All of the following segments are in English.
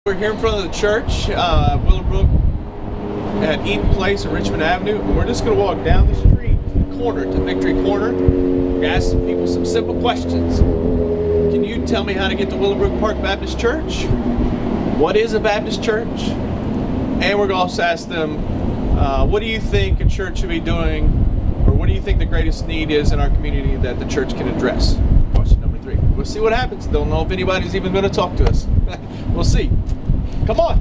We're here in front of the church, Willowbrook at Eden Place and Richmond Avenue, and we're just going to walk down the street to the corner, to Victory Corner. We're going to ask some people some simple questions. Can you tell me how to get to Willowbrook Park Baptist Church? What is a Baptist church? And we're going to also ask them, what do you think a church should be doing, or what do you think the greatest need is in our community that the church can address? Question number 3. We'll see what happens. Don't know if anybody's even going to talk to us. We'll see. Come on.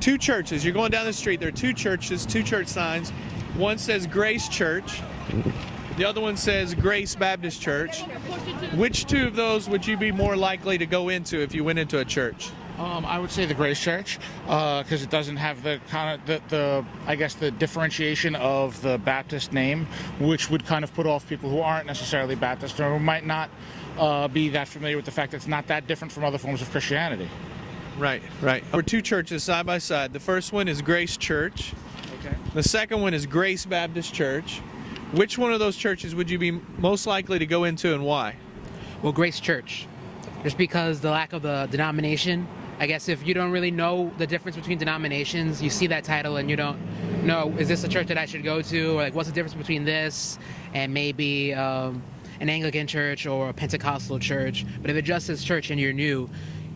2 churches. You're going down the street. There are 2 churches, 2 church signs. One says Grace Church. The other one says Grace Baptist Church. Which 2 of those would you be more likely to go into if you went into a church? I would say the Grace Church, because it doesn't have the kind of the differentiation of the Baptist name, which would kind of put off people who aren't necessarily Baptist or who might not be that familiar with the fact that it's not that different from other forms of Christianity. Right. We're 2 churches side by side. The first one is Grace Church. Okay. The second one is Grace Baptist Church. Which one of those churches would you be most likely to go into, and why? Well, Grace Church, just because the lack of the denomination. I guess if you don't really know the difference between denominations, you see that title and you don't know, is this a church that I should go to? Or like, what's the difference between this and maybe an Anglican church or a Pentecostal church? But if it just says church and you're new,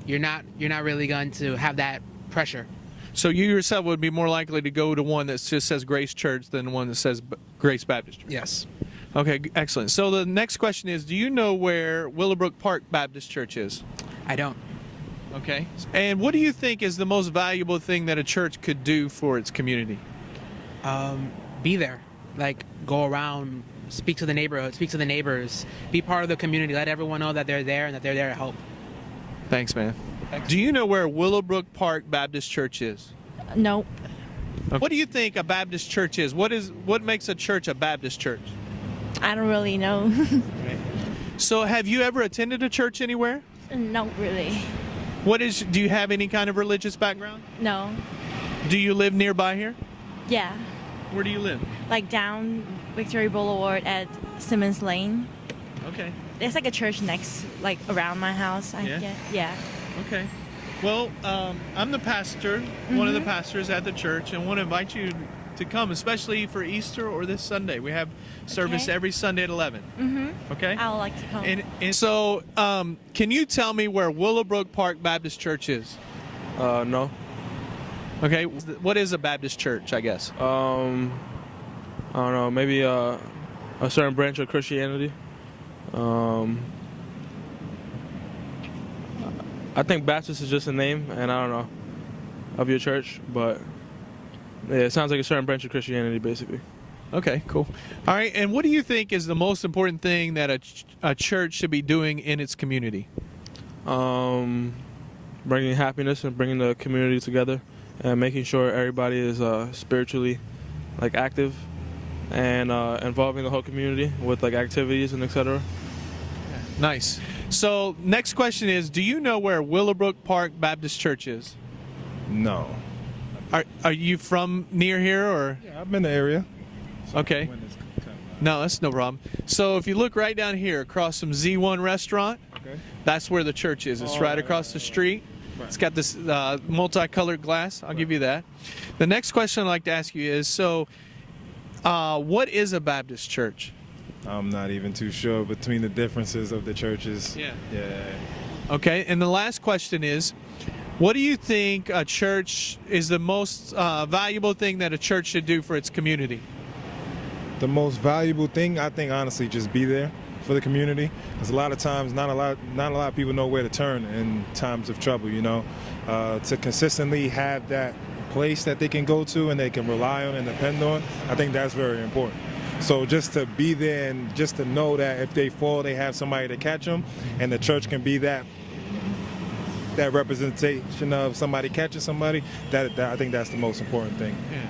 you're not really going to have that pressure. So you yourself would be more likely to go to one that just says Grace Church than one that says Grace Baptist Church? Yes. Okay, excellent. So the next question is, do you know where Willowbrook Park Baptist Church is? I don't. Okay. And what do you think is the most valuable thing that a church could do for its community? Be there. Like, go around, speak to the neighborhood, speak to the neighbors, be part of the community, let everyone know that they're there and that they're there to help. Thanks, man. Do you know where Willowbrook Park Baptist Church is? Nope. Okay. What do you think a Baptist church is? What makes a church a Baptist church? I don't really know. So have you ever attended a church anywhere? No, really. Do you have any kind of religious background? No. Do you live nearby here? Yeah. Where do you live? Like down Victory Boulevard at Simmons Lane. Okay. There's like a church next, like around my house, I guess. Yeah. Okay. Well, I'm the pastor, one of the pastors at the church, and want to invite you to come, especially for Easter or this Sunday. We have service every Sunday at 11. Okay? I would like to come. And so, can you tell me where Willowbrook Park Baptist Church is? No. Okay. What is a Baptist church, I guess? I don't know. Maybe a certain branch of Christianity. I think Baptist is just a name, and I don't know, of your church, but yeah, it sounds like a certain branch of Christianity, basically. Okay, cool. All right, and what do you think is the most important thing that a church should be doing in its community? Bringing happiness and bringing the community together, and making sure everybody is spiritually, like, active, and involving the whole community with like activities and etc. Nice. So next question is, do you know where Willowbrook Park Baptist Church is? No. Are you from near here, or? Yeah, I've been in the area. Okay. No, that's no problem. So if you look right down here across from Z1 Restaurant, that's where the church is. It's right across the street. It's got this multicolored glass. I'll give you that. The next question I'd like to ask you is, so what is a Baptist church? I'm not even too sure between the differences of the churches. Yeah. Yeah. Okay, and the last question is, what do you think a church is the most valuable thing that a church should do for its community? The most valuable thing, I think, honestly, just be there for the community. Because a lot of times, not a lot of people know where to turn in times of trouble. You know, to consistently have that place that they can go to and they can rely on and depend on. I think that's very important. So just to be there and just to know that if they fall, they have somebody to catch them, and the church can be that representation of somebody catching somebody. That I think that's the most important thing. Yeah.